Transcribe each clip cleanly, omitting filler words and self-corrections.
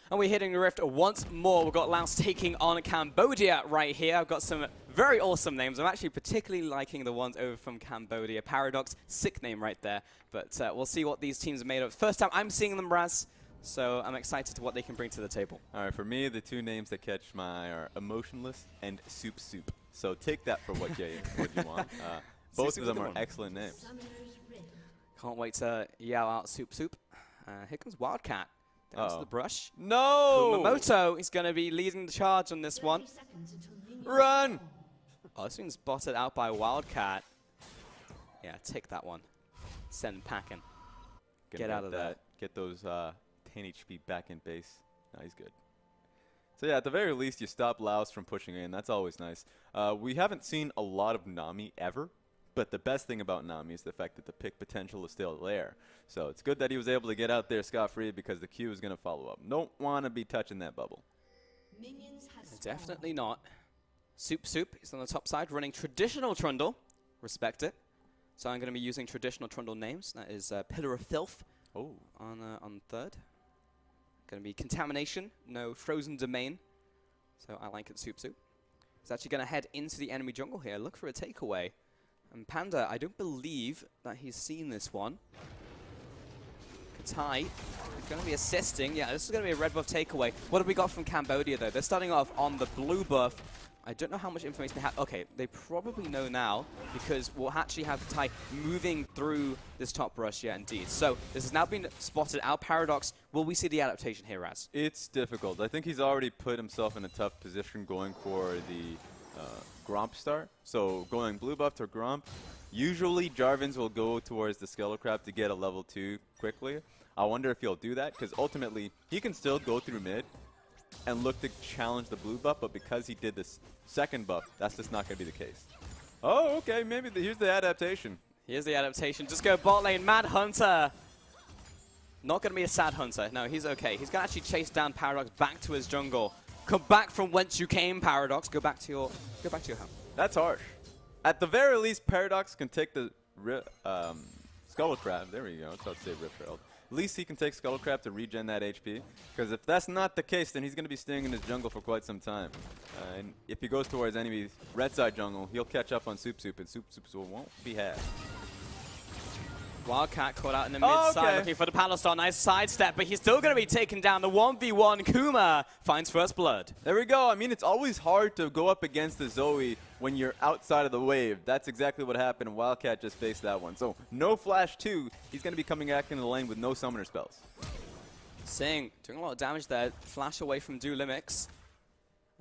And we're hitting the rift once more. We've got Laos taking on Cambodia right here. I've got some very awesome names. I'm actually particularly liking the ones over from Cambodia. Paradox, sick name right there. But we'll see what these teams are made of. First time I'm seeing them, Raz. So I'm excited to what they can bring to the table. All right, for me, the two names that catch my eye are Emotionless and Soup Soup. So take that for what you want. Both of them are excellent names. Can't wait to yell out Soup Soup. Here comes Wildcat. Down to the brush. No! Kumamoto is going to be leading the charge on this one. Run! Oh, this one's spotted out by Wildcat. Yeah, take that one. Send packing. Get out of that. Get those 10 HP back in base. No, he's good. So yeah, at the very least, you stop Laos from pushing in. That's always nice. We haven't seen a lot of Nami ever. But the best thing about Nami is the fact that the pick potential is still there. So it's good that he was able to get out there scot-free because the Q is going to follow up. Don't want to be touching that bubble. Definitely not. Soup Soup is on the top side, running traditional Trundle. Respect it. So I'm going to be using traditional Trundle names. That is Pillar of Filth on third. Going to be Contamination, no Frozen Domain. So I like it, Soup Soup. He's actually going to head into the enemy jungle here. Look for a takeaway. And Panda, I don't believe that he's seen this one. Katai is going to be assisting. Yeah, this is going to be a red buff takeaway. What have we got from Cambodia, though? They're starting off on the blue buff. I don't know how much information they have. Okay, they probably know now because we'll actually have Katai moving through this top brush. Yeah, indeed. So this has now been spotted out. Paradox, will we see the adaptation here, Raz? It's difficult. I think he's already put himself in a tough position going for the Gromp start. So going blue buff to Gromp. Usually Jarvins will go towards the Skelecrab to get a level 2 quickly. I wonder if he'll do that because ultimately he can still go through mid and look to challenge the blue buff, but because he did this second buff, that's just not going to be the case. Oh, okay, maybe here's the adaptation. Here's the adaptation. Just go bot lane. Mad Hunter. Not going to be a sad Hunter. No, he's okay. He's going to actually chase down Paradox back to his jungle. Come back from whence you came, Paradox. Go back to your home. That's harsh. At the very least, Paradox can take the Skelecrab. There we go. I was about to say Rip Herald. At least he can take Skelecrab to regen that HP. Because if that's not the case, then he's going to be staying in his jungle for quite some time. And if he goes towards enemy red side jungle, he'll catch up on Soup Soup, and Soup Soup won't be had. Wildcat caught out in the mid side, looking for the Paddle Star. Nice sidestep, but he's still going to be taken down. The 1v1, Kuma finds first blood. There we go. I mean, it's always hard to go up against the Zoe when you're outside of the wave. That's exactly what happened, and Wildcat just faced that one. So no Flash 2. He's going to be coming back into the lane with no summoner spells. Sing, doing a lot of damage there. Flash away from Dulimix.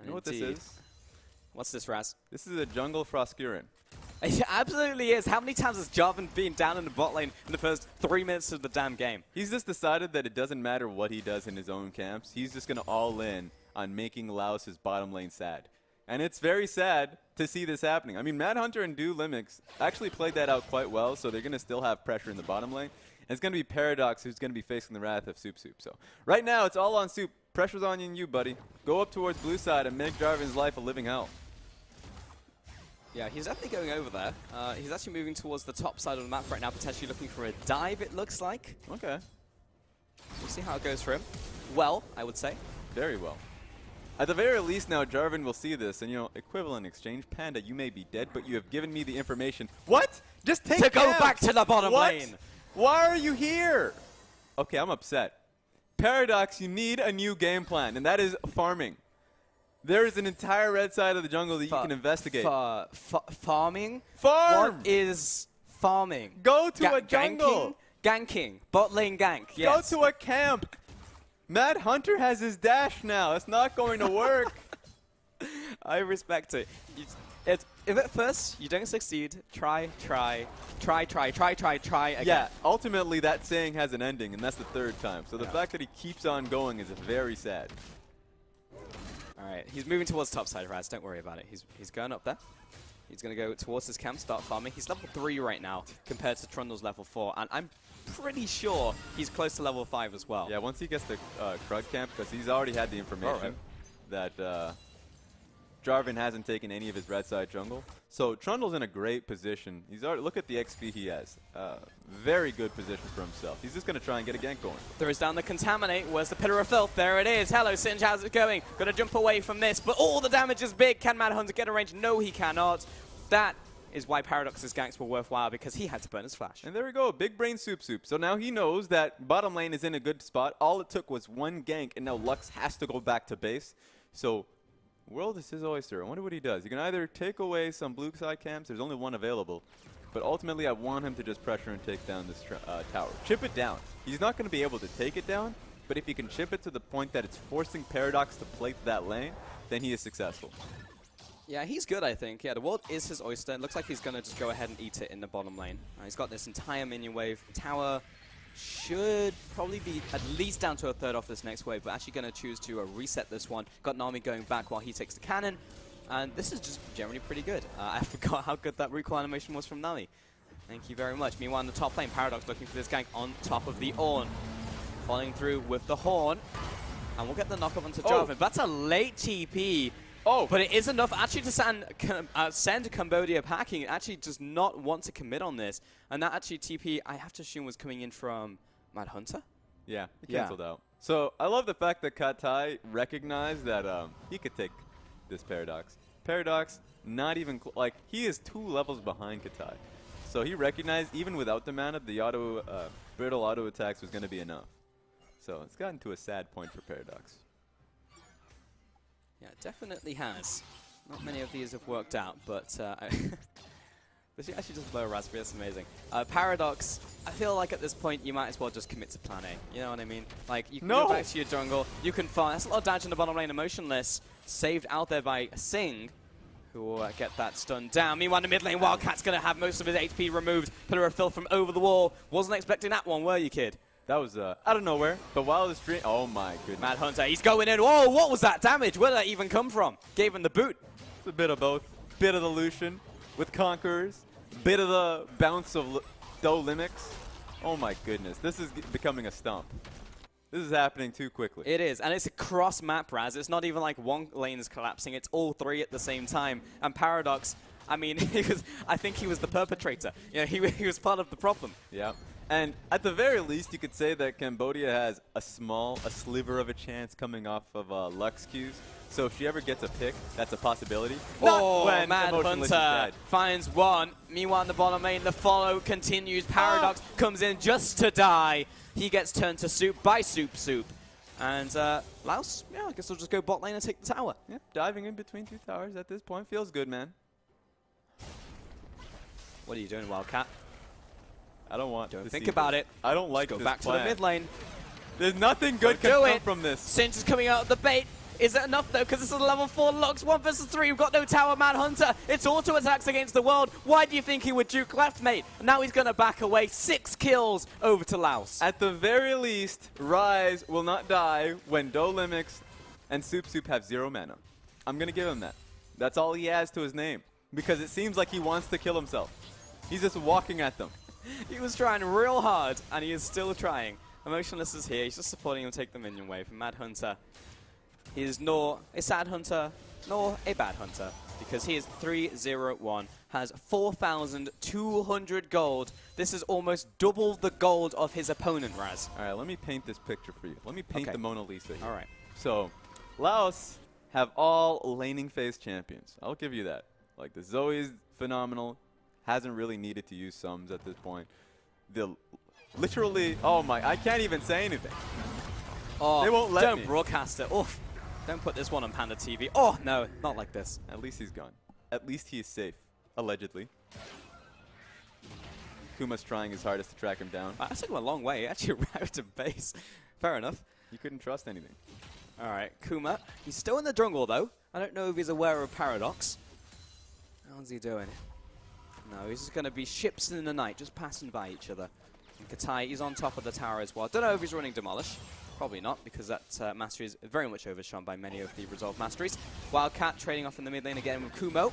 You know what this is? What's this, Raz? This is a jungle Froskurin. It absolutely is. How many times has Jarvan been down in the bot lane in the first 3 minutes of the damn game? He's just decided that it doesn't matter what he does in his own camps. He's just going to all in on making Laos' bottom lane sad. And it's very sad to see this happening. I mean, Mad Hunter and Dulimix actually played that out quite well, so they're going to still have pressure in the bottom lane. And it's going to be Paradox who's going to be facing the wrath of Soup Soup. So right now, it's all on Soup. Pressure's on you, buddy. Go up towards blue side and make Jarvan's life a living hell. Yeah, he's definitely going over there. He's actually moving towards the top side of the map right now, potentially looking for a dive, it looks like. Okay. We'll see how it goes for him. Well, I would say. Very well. At the very least now, Jarvan will see this, and, you know, equivalent exchange. Panda, you may be dead, but you have given me the information. What? Just take to go back to the bottom lane. Why are you here? Okay, I'm upset. Paradox, you need a new game plan, and that is farming. There is an entire red side of the jungle that you can investigate. Farming? Farm! What is farming? Go to a jungle. Ganking. Bot lane gank. Yes. Go to a camp. Mad Hunter has his dash now. It's not going to work. I respect it. If at first you don't succeed, try again. Yeah, ultimately that saying has an ending, and that's the third time. So the fact that he keeps on going is very sad. All right, he's moving towards top side, Raz. Don't worry about it. He's going up there. He's going to go towards his camp, start farming. He's level 3 right now compared to Trundle's level 4, and I'm pretty sure he's close to level 5 as well. Yeah, once he gets the Krug camp, because he's already had the information that Jarvan hasn't taken any of his red side jungle. So Trundle's in a great position. He's already, look at the XP he has. Very good position for himself. He's just going to try and get a gank going. Throws down the Contaminate. Where's the Pillar of Filth? There it is. Hello, Singe. How's it going? Got to jump away from this, but all the damage is big. Can Mad Hunter get a range? No, he cannot. That is why Paradox's ganks were worthwhile, because he had to burn his flash. And there we go, big brain soup. So now he knows that bottom lane is in a good spot. All it took was one gank, and now Lux has to go back to base. So World is his oyster. I wonder what he does. He can either take away some blue side camps. There's only one available. But ultimately, I want him to just pressure and take down this tower. Chip it down. He's not going to be able to take it down, but if he can chip it to the point that it's forcing Paradox to plate that lane, then he is successful. Yeah, he's good, I think. Yeah, the world is his oyster. It looks like he's going to just go ahead and eat it in the bottom lane. He's got this entire minion wave. Tower should probably be at least down to a third off this next wave, but actually going to choose to reset this one. Got Nami going back while he takes the cannon. And this is just generally pretty good. I forgot how good that recoil animation was from Nami. Thank you very much. Meanwhile, in the top lane, Paradox looking for this gank on top of the Ornn. Following through with the Horn. And we'll get the knock-up onto Jarvan. That's a late TP. Oh, but it is enough actually to send Cambodia packing. It actually does not want to commit on this. And that actually TP, I have to assume, was coming in from Mad Hunter? Yeah, he canceled out. So I love the fact that Katai recognized that he could take this Paradox. Paradox, not even, like, he is 2 levels behind Katai. So he recognized, even without the mana, the brittle auto attacks was going to be enough. So it's gotten to a sad point for Paradox. Yeah, it definitely has. Not many of these have worked out, but this actually just blow a raspberry. That's amazing. Paradox, I feel like at this point you might as well just commit to plan A. You know what I mean? Like, you can go back to your jungle, you can farm. That's a lot of damage in the bottom lane, Emotionless. Saved out there by Sing, who will get that stun down. Meanwhile, in the mid lane, Wildcat's going to have most of his HP removed. Pillar of Filth from over the wall. Wasn't expecting that one, were you, kid? That was out of nowhere. But while the stream, oh my goodness. Mad Hunter, he's going in. Whoa, what was that damage? Where did that even come from? Gave him the boot. It's a bit of both. Bit of the Lucian with Conquerors. Bit of the bounce of Limix. Oh my goodness. This is becoming a stomp. This is happening too quickly. It is, and it's a cross-map, Raz. It's not even like one lane is collapsing. It's all 3 at the same time. And Paradox, I mean, I think he was the perpetrator. You know, he was part of the problem. Yeah. And at the very least, you could say that Cambodia has a sliver of a chance coming off of Lux Qs. So if she ever gets a pick, that's a possibility. Oh, Mad Hunter finds one. Meanwhile, in the bottom lane, the follow continues. Paradox comes in just to die. He gets turned to soup by Soup. And Laos, yeah, I guess we'll just go bot lane and take the tower. Yep, diving in between 2 towers at this point feels good, man. What are you doing, Wildcat? I don't want to think about it. I don't like go this back plan. to the mid lane. There's nothing good can come from this. Singe is coming out of the bait. Is it enough, though? Because this is a level 4 Lux, 1 versus 3. We've got no tower, Mad Hunter. It's auto attacks against the world. Why do you think he would juke left, mate? Now he's going to back away. 6 kills over to Laos. At the very least, Rise will not die when Limix and Soup have 0 mana. I'm going to give him that. That's all he has to his name. Because it seems like he wants to kill himself. He's just walking at them. He was trying real hard, and he is still trying. Emotionless is here. He's just supporting him take the minion wave. And Mad Hunter, he is nor a sad hunter, nor a bad hunter, because he is 3-0-1, has 4,200 gold. This is almost double the gold of his opponent, Raz. All right, let me paint this picture for you. Let me paint the Mona Lisa here. All right. So, Laos have all laning phase champions. I'll give you that. Like, the Zoe's phenomenal. Hasn't really needed to use sums at this point. Literally, oh my, I can't even say anything. Oh, they won't let me. Don't broadcast it. Oof. Don't put this one on Panda TV. Oh, no, not like this. At least he's gone. At least he is safe, allegedly. Kuma's trying his hardest to track him down. I took him a long way. He actually routed base. Fair enough. You couldn't trust anything. All right, Kuma. He's still in the jungle, though. I don't know if he's aware of Paradox. How's he doing? No, he's just going to be ships in the night, just passing by each other. And Katai, he's on top of the tower as well. Don't know if he's running Demolish. Probably not, because that mastery is very much overshone by many of the Resolve masteries. Wildcat trading off in the mid lane again with Kumo.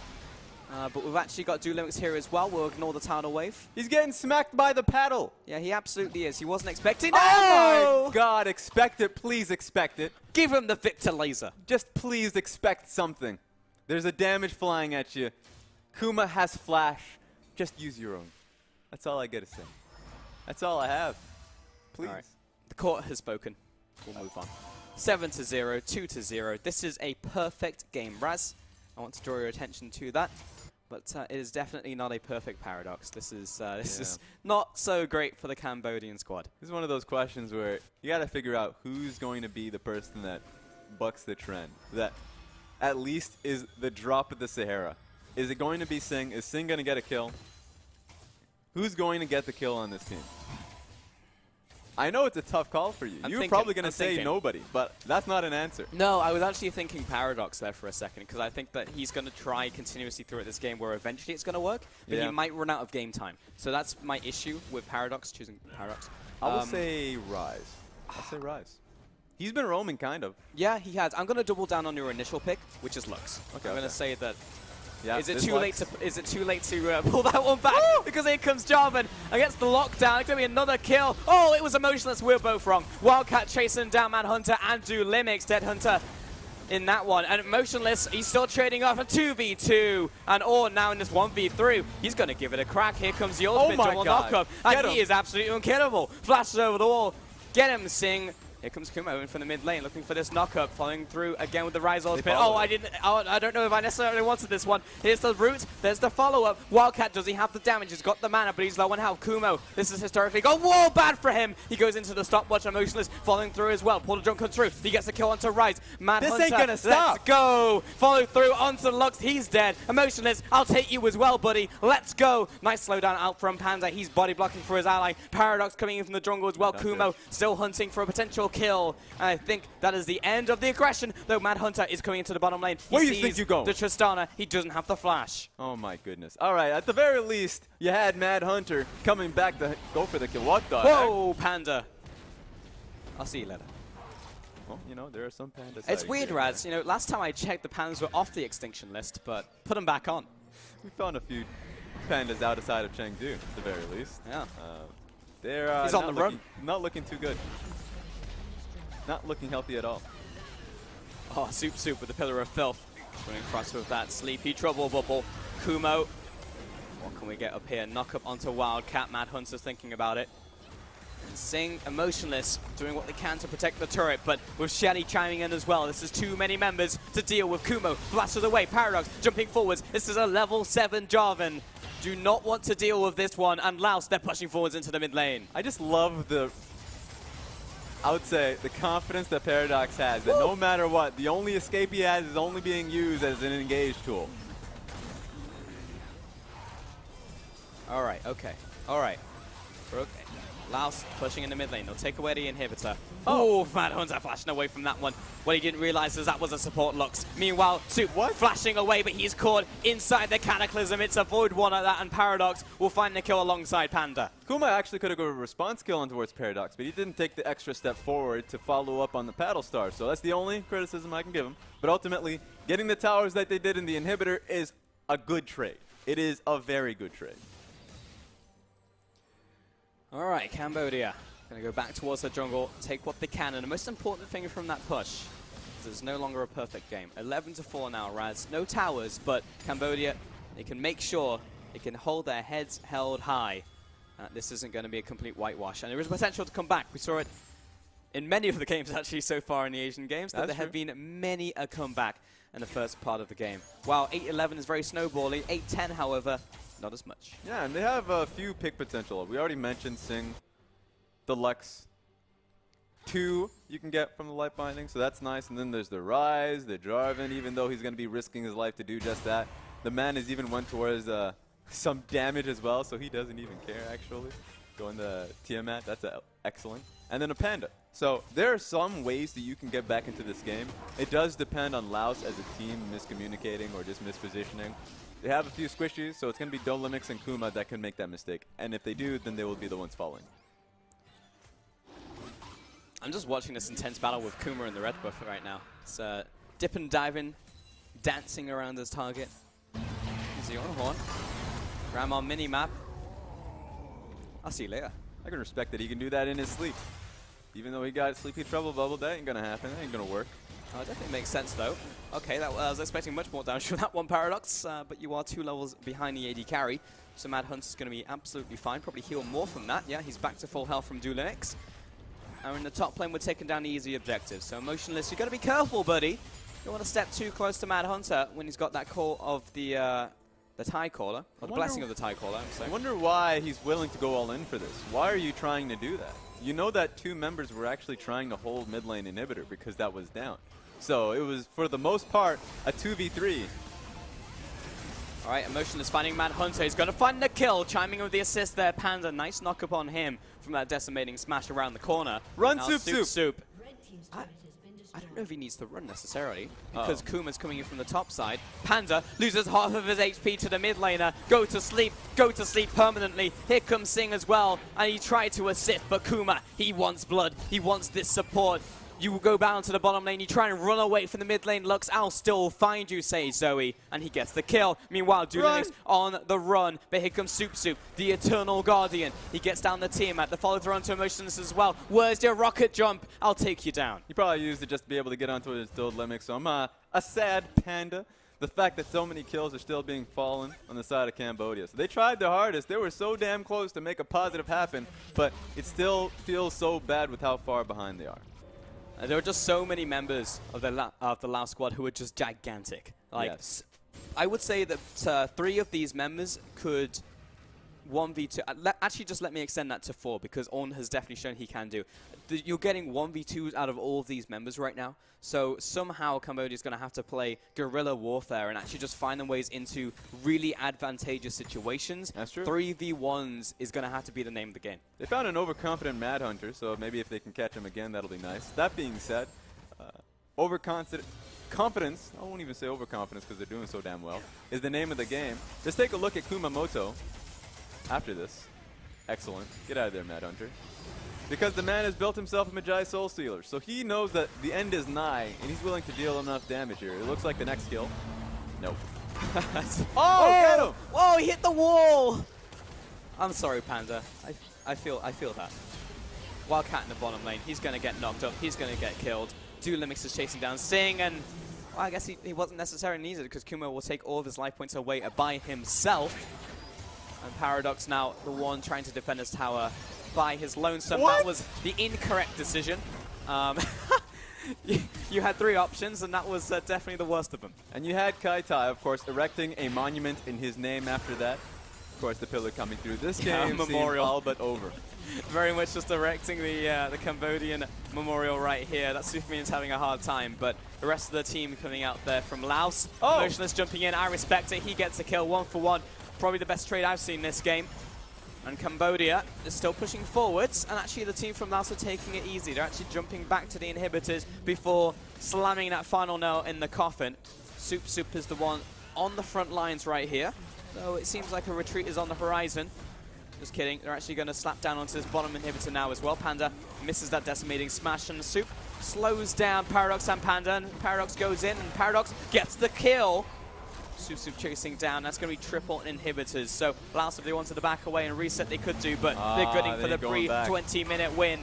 But we've actually got Limix here as well. We'll ignore the tidal wave. He's getting smacked by the paddle. Yeah, he absolutely is. He wasn't expecting Oh my God, expect it. Please expect it. Give him the Victor laser. Just please expect something. There's a damage flying at you. Kuma has flash. Just use your own. That's all I get to say. That's all I have. Please. All right. The court has spoken. We'll move on. 7-0, 2-0. This is a perfect game, Raz. I want to draw your attention to that. But it is definitely not a perfect Paradox. This is not so great for the Cambodian squad. This is one of those questions where you got to figure out who's going to be the person that bucks the trend. That at least is the drop of the Sahara. Is it going to be Singh? Is Singh going to get a kill? Who's going to get the kill on this team? I know it's a tough call for you. You're probably going to say nobody, but that's not an answer. No, I was actually thinking Paradox there for a second, because I think that he's going to try continuously throughout this game where eventually it's going to work, but he might run out of game time. So that's my issue with Paradox, choosing Paradox. I will say Rise. I'll say Rise. He's been roaming, kind of. Yeah, he has. I'm going to double down on your initial pick, which is Lux. Okay, I'm going to say that. Yeah, is it too late to pull that one back? Because here comes Jarvan against the lockdown. It's going to be another kill. Oh, it was Emotionless. We're both wrong. Wildcat chasing down Mad Hunter and do Limix. Dead Hunter in that one. And Emotionless, he's still trading off a 2v2. And Orr now in this 1v3. He's going to give it a crack. Here comes the ultimate double knockup. And he is absolutely unkillable. Flashes over the wall. Get him, Singh. Here comes Kumo in from the mid lane, looking for this knockup, following through again with the Rise ultimate. Oh, I don't know if I necessarily wanted this one. Here's the root, there's the follow-up. Wildcat, does he have the damage? He's got the mana, but he's low on health. Kumo, this is historically gone. Whoa, bad for him. He goes into the stopwatch, Emotionless, following through as well. Portal jump comes through. He gets the kill onto Rise. Mad Hunter, ain't gonna stop. Let's go. Follow through onto Lux. He's dead. Emotionless, I'll take you as well, buddy. Let's go. Nice slowdown out from Panda. He's body blocking for his ally. Paradox coming in from the jungle as well. Kumo still hunting for a potential kill. I think that is the end of the aggression, though Mad Hunter is coming into the bottom lane. Where do you think you go? The Tristana, he doesn't have the flash. Oh my goodness. All right, at the very least, you had Mad Hunter coming back to go for the kill. What the Whoa, Panda. I'll see you later. Well, you know, there are some pandas. It's weird, Raz. You know, last time I checked, the pandas were off the extinction list, but put them back on. We found a few pandas outside of Chengdu, at the very least. Yeah. They're He's on the run. Not looking too good. Not looking healthy at all. Oh, Soup with the Pillar of Filth. Running across with that Sleepy Trouble Bubble. Kumo. What can we get up here? Knock up onto Wildcat. Mad Hunter's thinking about it. And Singh, Emotionless, doing what they can to protect the turret, but with Shelly chiming in as well. This is too many members to deal with. Kumo blasted away. Paradox jumping forwards. This is a level 7 Jarvan. Do not want to deal with this one. And Laos, they're pushing forwards into the mid lane. I just love I would say the confidence that Paradox has, that no matter what, the only escape he has is only being used as an engage tool. All right, okay. All right. We're okay. Laos pushing in the mid lane. They'll take away the inhibitor. Oh, Mad Hunter flashing away from that one. What he didn't realize is that was a support Lux. Meanwhile, Soup flashing away, but he's caught inside the Cataclysm. It's a Void one at that, and Paradox will find the kill alongside Panda. Kuma actually could have got a response kill on towards Paradox, but he didn't take the extra step forward to follow up on the Paddle Star. So that's the only criticism I can give him. But ultimately, getting the towers that they did in the inhibitor is a good trade. It is a very good trade. All right, Cambodia. Going to go back towards the jungle, take what they can. And the most important thing from that push is it's no longer a perfect game. 11-4 now, Raz. No towers, but Cambodia, they can make sure they can hold their heads held high. This isn't going to be a complete whitewash. And there is potential to come back. We saw it in many of the games, actually, so far in the Asian games, that there have been many a comeback in the first part of the game. While 8-11 is very snowballing, 8-10, however, not as much. Yeah, and they have a few pick potential. We already mentioned Singh, the Lux 2 you can get from the Light Binding, so that's nice. And then there's the Rise, the Jarvan, even though he's going to be risking his life to do just that. The man has even went towards some damage as well, so he doesn't even care, actually. Going to Tiamat, that's excellent. And then a Panda. So there are some ways that you can get back into this game. It does depend on Laos as a team miscommunicating or just mispositioning. They have a few squishies, so it's going to be Dolimix and Kuma that can make that mistake. And if they do, then they will be the ones following. I'm just watching this intense battle with Kuma and the red buff right now. It's dip and diving, dancing around his target. Easy on horn. Grandma mini-map. I'll see you later. I can respect that he can do that in his sleep. Even though he got Sleepy Trouble Bubble, that ain't going to happen. That ain't going to work. Definitely makes sense, though. Okay, I was expecting much more damage from that one, Paradox, but you are 2 levels behind the AD carry, so Mad Hunter's going to be absolutely fine. Probably heal more from that. Yeah, he's back to full health from Dulinix. And in the top lane, we're taking down the easy objectives. So Emotionless, you got to be careful, buddy. You don't want to step too close to Mad Hunter when he's got that call of the Tie Caller, or the blessing of the Tie Caller. I wonder why he's willing to go all in for this. Why are you trying to do that? You know that 2 members were actually trying to hold mid lane inhibitor because that was down. So it was, for the most part, a 2v3. All right, Emotionless finding Mad Hunter. He's going to find the kill, chiming with the assist there. Panda, nice knock up on him from that decimating smash around the corner. Run, now Soup. I don't know if he needs to run necessarily, because Kuma's coming in from the top side. Panda loses half of his HP to the mid laner. Go to sleep permanently. Here comes Singh as well, and he tried to assist, but Kuma, he wants blood. He wants this support. You go down to the bottom lane, you try and run away from the mid lane. Lux, I'll still find you, says Zoe, and he gets the kill. Meanwhile, Dulinix on the run, but here comes Soup, the Eternal Guardian. He gets down the Tiamat, the follow through onto Emotionless as well. Where's your rocket jump? I'll take you down. He probably used it just to be able to get onto his dual limit, so I'm a sad panda. The fact that so many kills are still being fallen on the side of Cambodia. So they tried their hardest. They were so damn close to make a positive happen, but it still feels so bad with how far behind they are. There were just so many members of the Lao squad who were just gigantic. Like, yes. I would say that 3 of these members could 1v2. Actually, just let me extend that to 4, because Ornn has definitely shown he can do. You're getting 1v2s out of all of these members right now. So somehow Cambodia is going to have to play guerrilla warfare and actually just find their ways into really advantageous situations. That's true. 3v1s is going to have to be the name of the game. They found an overconfident Mad Hunter, so maybe if they can catch him again, that'll be nice. That being said, confidence, I won't even say overconfidence because they're doing so damn well, is the name of the game. Just take a look at Kumamoto after this. Excellent. Get out of there, Mad Hunter. Because the man has built himself a Magi Soul Stealer, so he knows that the end is nigh, and he's willing to deal enough damage here. It looks like the next kill. Nope. Get him! Whoa, he hit the wall! I'm sorry, Panda. I feel that. Wildcat in the bottom lane. He's going to get knocked up. He's going to get killed. Dulinix is chasing down Singh, and well, I guess he wasn't necessarily needed because Kuma will take all of his life points away by himself. And Paradox now the one trying to defend his tower by his lonesome. What? That was the incorrect decision. You had 3 options, and that was definitely the worst of them. And you had Tai, of course, erecting a monument in his name after that. Of course, the pillar coming through. This game memorial. seemed all but over. Very much just erecting the Cambodian memorial right here. That Superman's having a hard time, but the rest of the team coming out there from Laos. Motionless jumping in. I respect it. He gets a kill 1 for 1. Probably the best trade I've seen this game. And Cambodia is still pushing forwards, and actually the team from Laos are taking it easy. They're actually jumping back to the inhibitors before slamming that final nail in the coffin. Soup is the one on the front lines right here. So it seems like a retreat is on the horizon. Just kidding. They're actually going to slap down onto this bottom inhibitor now as well. Panda misses that decimating smash, and Soup slows down Paradox and Panda, and Paradox goes in, and Paradox gets the kill. Soup chasing down. That's going to be triple inhibitors. So Laos, if they wanted to back away and reset, they could do, but they're gooding for the brief 20-minute win.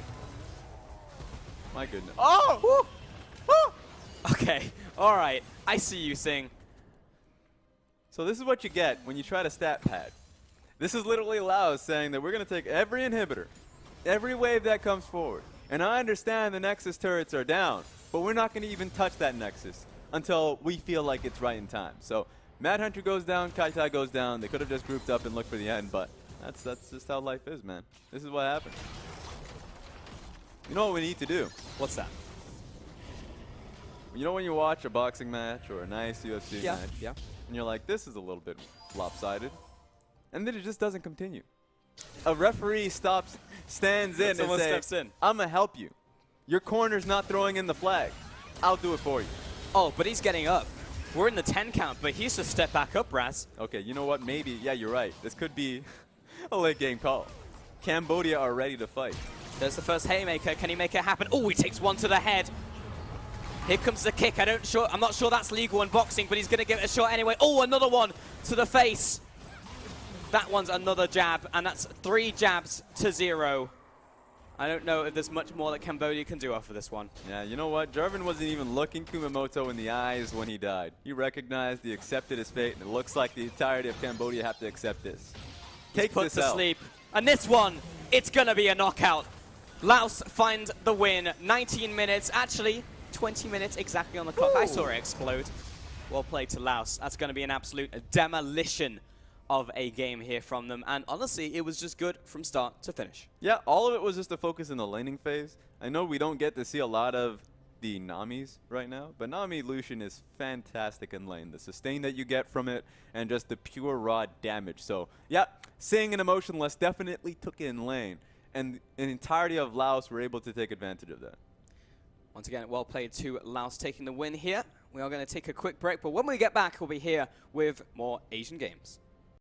My goodness. Oh! Woo! Woo! Okay. All right. I see you, Singh. So this is what you get when you try to stat pad. This is literally Laos saying that we're going to take every inhibitor, every wave that comes forward. And I understand the Nexus turrets are down, but we're not going to even touch that Nexus until we feel like it's right in time. So Mad Hunter goes down, Tai goes down. They could have just grouped up and looked for the end, but that's just how life is, man. This is what happens. You know what we need to do? What's that? You know when you watch a boxing match or a nice UFC match, and you're like, this is a little bit lopsided, and then it just doesn't continue. A referee stands in and says, I'm going to help you. Your corner's not throwing in the flag. I'll do it for you. Oh, but he's getting up. We're in the 10 count, but he's just stepped back up, Raz. Okay, you know what? Maybe, yeah, you're right. This could be a late game call. Cambodia are ready to fight. There's the first haymaker. Can he make it happen? Oh, he takes one to the head. Here comes the kick. I'm not sure that's legal in boxing, but he's going to give it a shot anyway. Oh, another one to the face. That one's another jab, and that's 3 jabs to 0. I don't know if there's much more that Cambodia can do after this one. Yeah, you know what? Jarvan wasn't even looking Kumamoto in the eyes when he died. He recognized, he accepted his fate, and it looks like the entirety of Cambodia have to accept this. Take put this to out. sleep. And this one, it's going to be a knockout. Laos find the win. 19 minutes, actually 20 minutes exactly on the clock. I saw it explode. Well played to Laos. That's going to be an absolute demolition of a game here from them. And honestly, it was just good from start to finish. Yeah, all of it was just a focus in the laning phase. I know we don't get to see a lot of the Namis right now, but Nami Lucian is fantastic in lane. The sustain that you get from it and just the pure raw damage. So, yeah, Sing and Emotionless definitely took it in lane. And the entirety of Laos were able to take advantage of that. Once again, well played to Laos taking the win here. We are going to take a quick break, but when we get back, we'll be here with more Asian games.